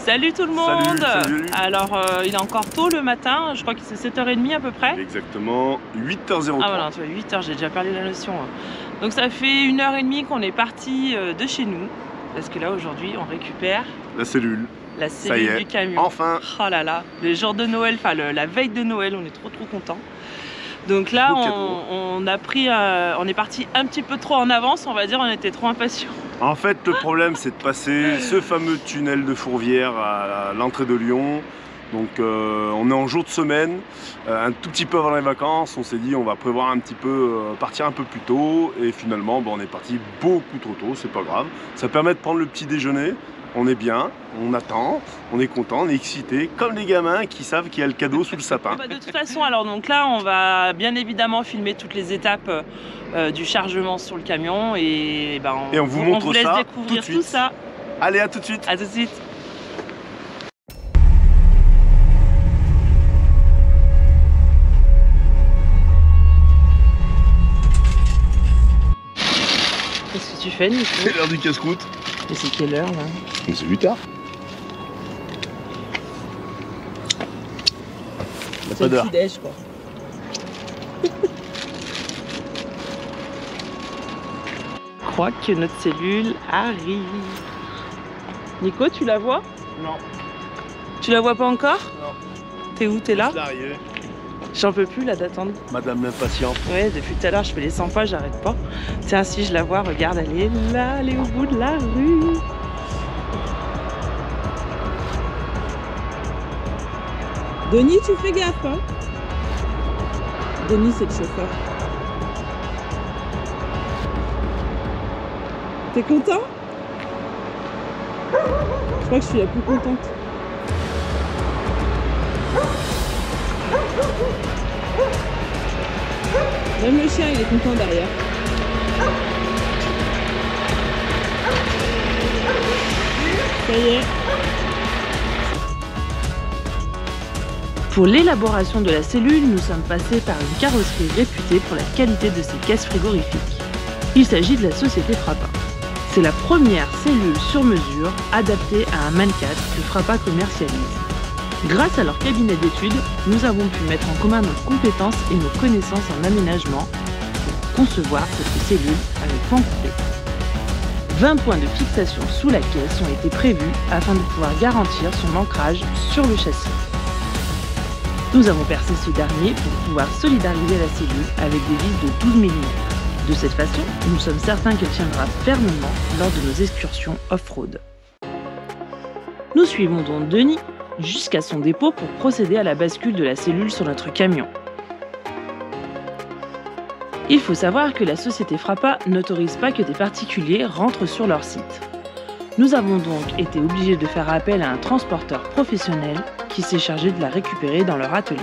Salut tout le monde. Salut. Alors il est encore tôt le matin, je crois que c'est 7h30 à peu près. Exactement, 8h03. Ah voilà, tu vois, 8h, j'ai déjà perdu la notion. Donc ça fait 1h30 qu'on est parti de chez nous. Parce que là aujourd'hui on récupère la cellule. La cellule du camion. Enfin. Oh là là, le jour de Noël, enfin la veille de Noël, on est trop contents. Donc là on est parti un petit peu trop en avance, on va dire, on était trop impatients. En fait, le problème, c'est de passer ce fameux tunnel de Fourvière à l'entrée de Lyon. Donc, on est en jour de semaine, un tout petit peu avant les vacances. On s'est dit, on va prévoir un petit peu, partir un peu plus tôt. Et finalement, on est parti beaucoup trop tôt, c'est pas grave. Ça permet de prendre le petit déjeuner. On est bien, on attend, on est content, on est excité, comme les gamins qui savent qu'il y a le cadeau sous le sapin. De toute façon, alors donc là, on va bien évidemment filmer toutes les étapes du chargement sur le camion et on vous montre laisse ça découvrir tout ça. Allez, à tout de suite. À tout de suite. Qu'est-ce que tu fais, Nico? C'est l'heure du casse-croûte. Et c'est quelle heure là? C'est 8h. C'est le petit-déj quoi. Je crois que notre cellule arrive. Nico, tu la vois? Non. Tu la vois pas encore? Non. T'es où? T'es là? L'arrivée. J'en peux plus là d'attendre. Madame l'impatiente. Ouais, depuis tout à l'heure je fais les 100 pas, j'arrête pas. Tiens, si je la vois, regarde, elle est là, elle est au bout de la rue. Denis, tu fais gaffe, hein? Denis, c'est le chauffeur. T'es content? Je crois que je suis la plus contente. Même le chien, il est content derrière. Ça y est. Pour l'élaboration de la cellule, nous sommes passés par une carrosserie réputée pour la qualité de ses caisses frigorifiques. Il s'agit de la société Frappa. C'est la première cellule sur mesure adaptée à un mannequin que Frappa commercialise. Grâce à leur cabinet d'études, nous avons pu mettre en commun nos compétences et nos connaissances en aménagement pour concevoir cette cellule avec pan coupé. 20 points de fixation sous la caisse ont été prévus afin de pouvoir garantir son ancrage sur le châssis. Nous avons percé ce dernier pour pouvoir solidariser la cellule avec des vis de 12 mm. De cette façon, nous sommes certains qu'elle tiendra fermement lors de nos excursions off-road. Nous suivons donc Denis jusqu'à son dépôt pour procéder à la bascule de la cellule sur notre camion. Il faut savoir que la société Frappa n'autorise pas que des particuliers rentrent sur leur site. Nous avons donc été obligés de faire appel à un transporteur professionnel qui s'est chargé de la récupérer dans leur atelier.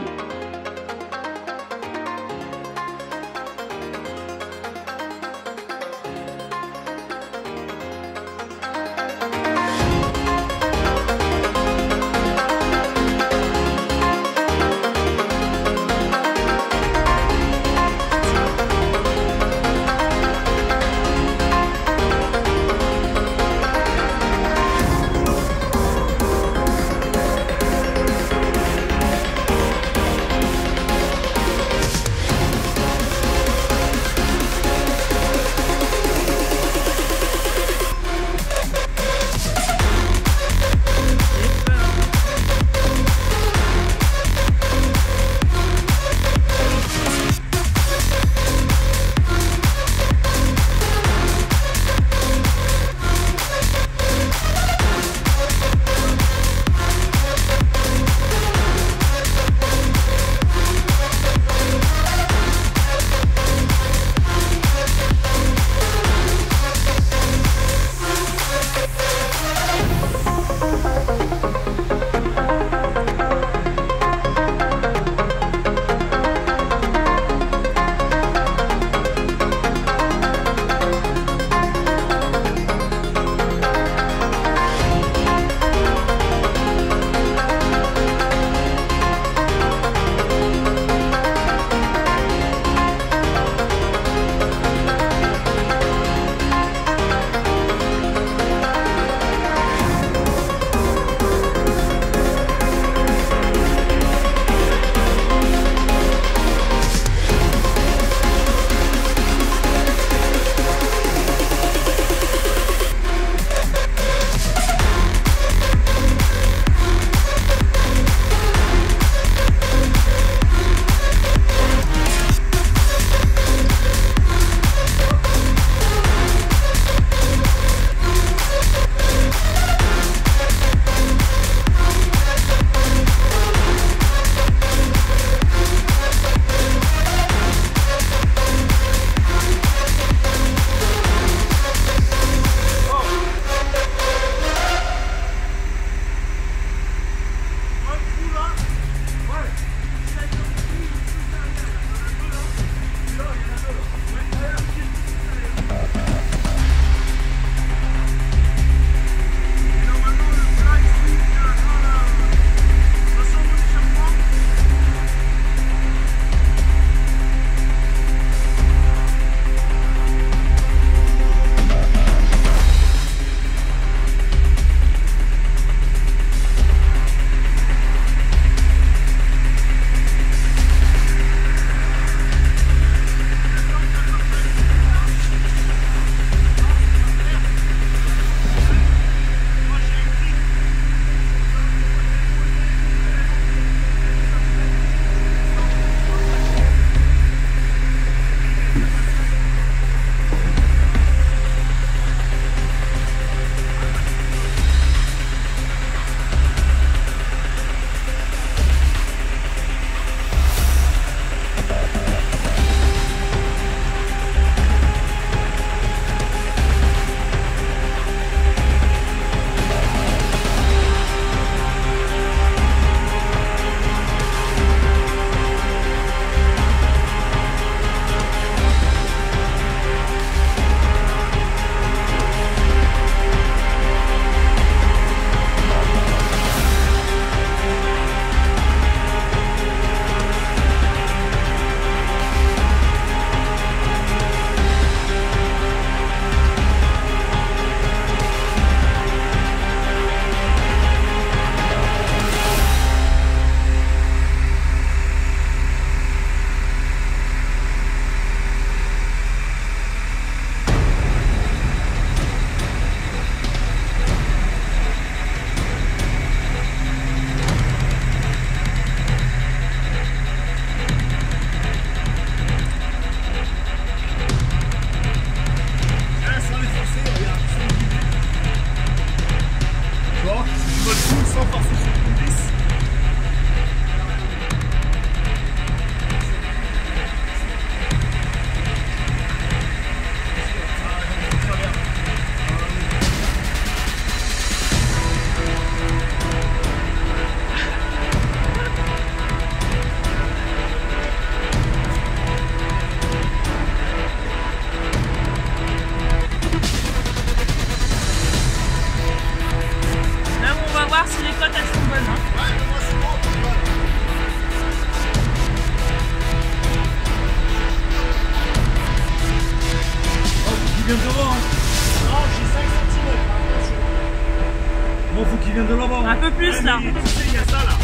vient de là-bas. Un peu plus là. Il y a ça là.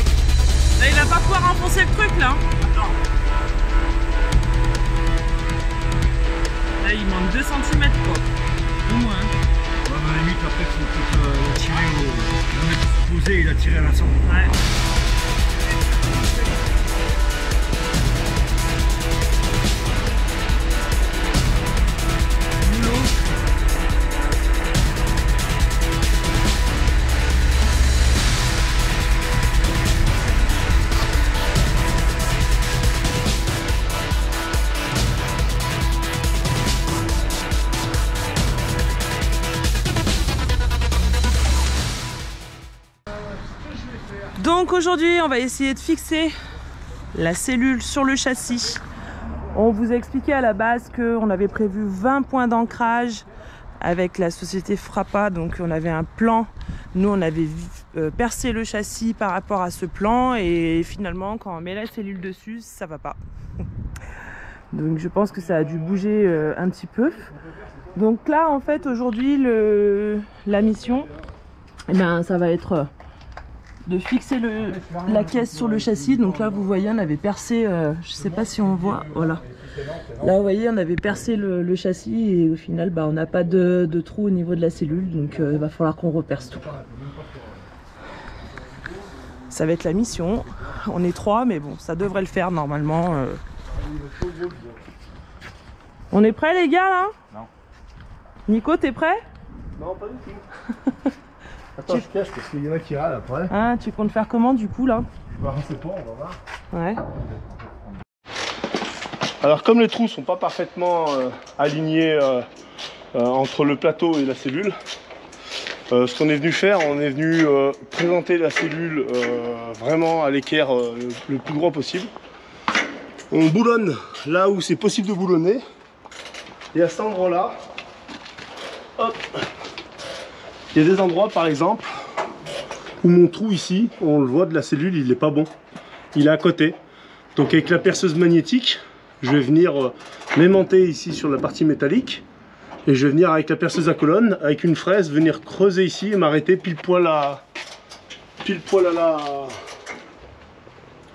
Là, il va pas pouvoir enfoncer le truc là. Non. Là, il manque 2 cm quoi. Au moins. Ouais, mais à la limite, après, il faut peut-être tirer au. Le mec posé, il a tiré à la sonde. Ouais. Donc aujourd'hui, on va essayer de fixer la cellule sur le châssis. On vous a expliqué à la base qu'on avait prévu 20 points d'ancrage avec la société Frappa. Donc on avait un plan. Nous, on avait percé le châssis par rapport à ce plan. Et finalement, quand on met la cellule dessus, ça va pas. Donc je pense que ça a dû bouger un petit peu. Donc là, en fait, aujourd'hui, la mission, eh ben, ça va être de fixer la caisse sur le châssis. Donc là vous voyez on avait percé, je sais pas si on voit, voilà. Là vous voyez on avait percé le châssis et au final bah, on n'a pas de trou au niveau de la cellule. Donc il va falloir qu'on reperce tout. Ça va être la mission. On est 3 mais bon ça devrait le faire normalement. On est prêts les gars là? Non. Nico t'es prêt? Non, pas du tout. Attends, je cache parce qu'il y en a qui râlent après. Ah, tu comptes faire comment du coup là? Bah, on sait pas, on va voir. Ouais. Alors comme les trous sont pas parfaitement alignés entre le plateau et la cellule, ce qu'on est venu faire, on est venu présenter la cellule vraiment à l'équerre le plus grand possible. On boulonne là où c'est possible de boulonner. Et à cet endroit-là, hop, il y a des endroits par exemple où mon trou ici, on le voit de la cellule, il n'est pas bon. Il est à côté. Donc avec la perceuse magnétique, je vais venir m'aimanter ici sur la partie métallique. Et je vais venir avec la perceuse à colonne, avec une fraise, venir creuser ici et m'arrêter pile poil à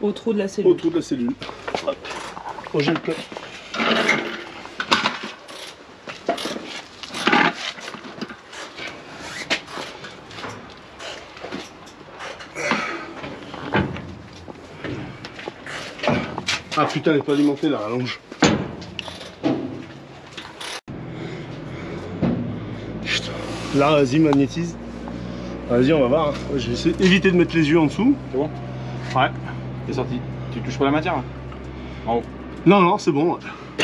Au trou de la cellule. au trou de la cellule. Hop. Oh, j'ai le plat. Ah putain, elle n'est pas alimentée la rallonge. Putain. Là, vas-y, magnétise. Vas-y, on va voir. Hein. Je vais essayer d'éviter de mettre les yeux en dessous. C'est bon? Ouais. C'est sorti. Tu touches pas la matière là? En haut. Non, non, c'est bon. Ah,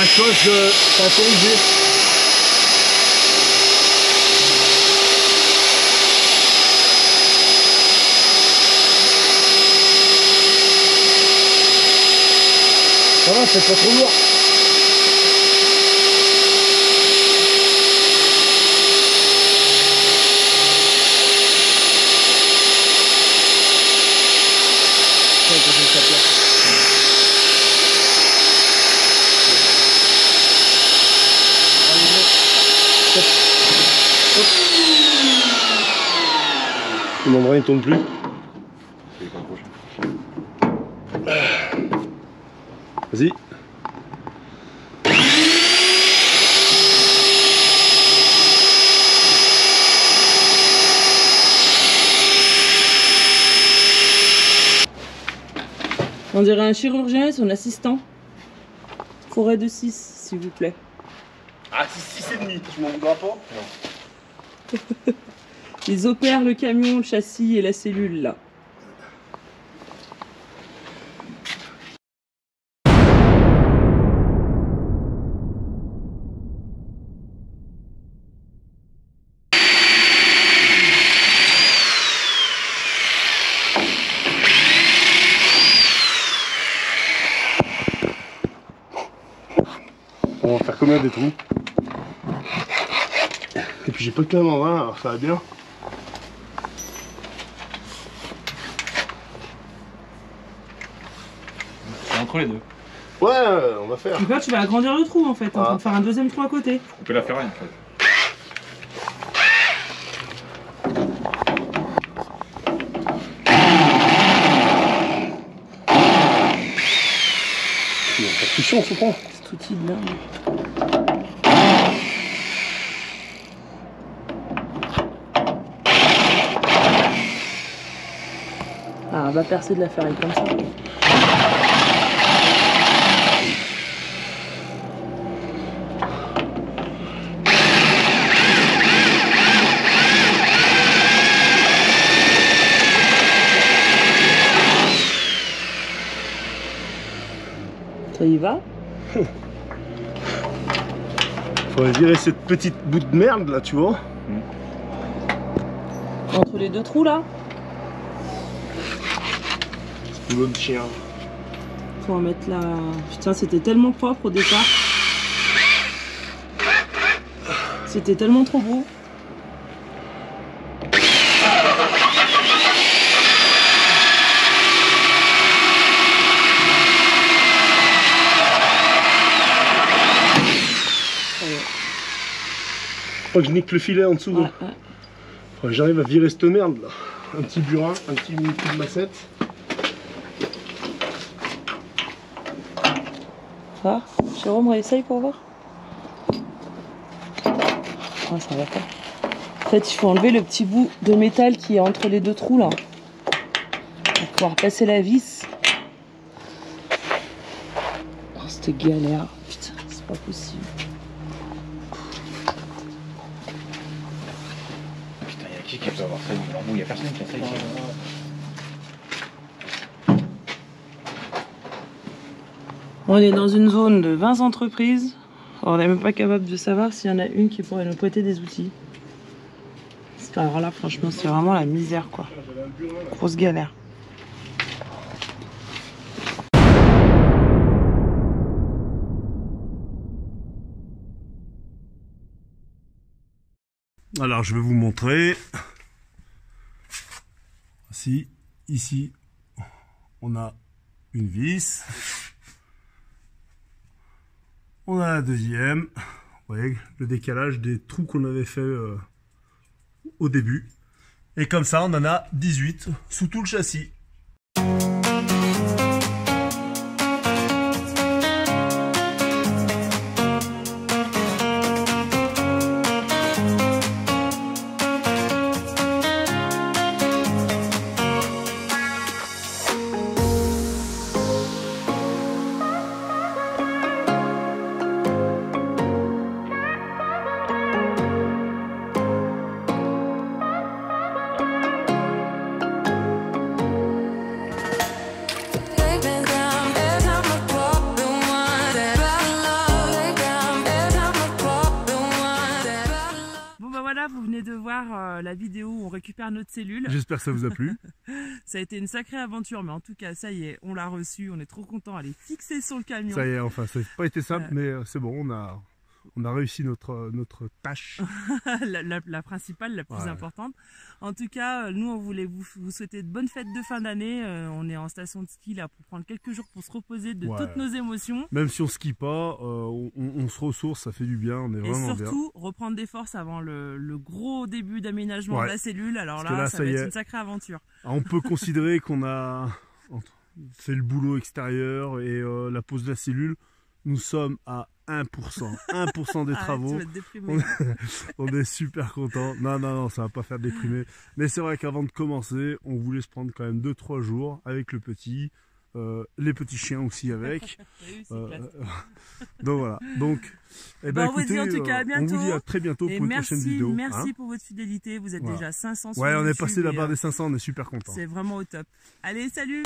je pense que ça a corrigé. Ça va, c'est pas trop lourd. Mon bras il tourne plus. Vas-y. On dirait un chirurgien et son assistant. Forêt de 6, s'il vous plaît. Ah, c'est 6,5, tu m'en voudras pas? Non. Ils opèrent le camion, le châssis et la cellule là. On va faire combien des trous? Et puis j'ai pas de clé en main, alors ça va bien. C'est entre les deux. Ouais, on va faire. Donc là, tu vas agrandir le trou en fait, en train de faire un deuxième trou à côté. Faut couper la ferraille en fait. C'est chaud, ce point. C'est tout type là. Ah, on va percer de la ferraille comme ça. Ça y va? Faudrait virer cette petite bout de merde là, tu vois. Entre les deux trous là? Boulot de chien. Faut en mettre là. Putain, c'était tellement propre au départ. C'était tellement trop beau. Faut que je nique le filet en dessous. Ouais, Faut que j'arrive à virer cette merde là. Un petit burin, un petit coup de massette. Ah, Jérôme, réessaye pour voir. Ah, ça va pas. En fait, il faut enlever le petit bout de métal qui est entre les deux trous là. Pour pouvoir passer la vis. Oh, c'était galère. Putain, c'est pas possible. Putain, y'a qui peut avoir ça? Alors bon, y'a personne qui a ça ici. On est dans une zone de 20 entreprises. On n'est même pas capable de savoir s'il y en a une qui pourrait nous prêter des outils. Alors là, franchement, c'est vraiment la misère, quoi. Grosse galère. Alors, je vais vous montrer. Ici, on a une vis. On a la deuxième. Vous voyez le décalage des trous qu'on avait fait au début. Et comme ça, on en a 18 sous tout le châssis. Vous venez de voir la vidéo où on récupère notre cellule. J'espère que ça vous a plu. Ça a été une sacrée aventure, mais en tout cas, ça y est, on l'a reçue. On est trop content. Elle est fixée sur le camion. Ça y est, enfin, ça n'a pas été simple, mais c'est bon, on a réussi notre tâche. la principale, la plus importante. En tout cas, nous, on voulait vous souhaiter de bonnes fêtes de fin d'année. On est en station de ski là pour prendre quelques jours pour se reposer de toutes nos émotions. Même si on skie pas, on se ressource, ça fait du bien, on est vraiment bien. Et surtout, reprendre des forces avant le gros début d'aménagement de la cellule. Alors là, ça va être une sacrée aventure. Alors, on peut considérer qu'on a fait le boulot extérieur et la pose de la cellule. Nous sommes à 1% des travaux. On est super contents. Non, ça va pas faire déprimer. Mais c'est vrai qu'avant de commencer, on voulait se prendre quand même 2-3 jours avec le petit, les petits chiens aussi avec. Donc voilà. Donc, écoutez, on vous dit en tout cas à bientôt. On vous dit à très bientôt pour une prochaine vidéo. Merci pour votre fidélité. Vous êtes déjà 500 sur YouTube. On est YouTube passé la barre des 500, on est super contents. C'est vraiment au top. Allez, salut!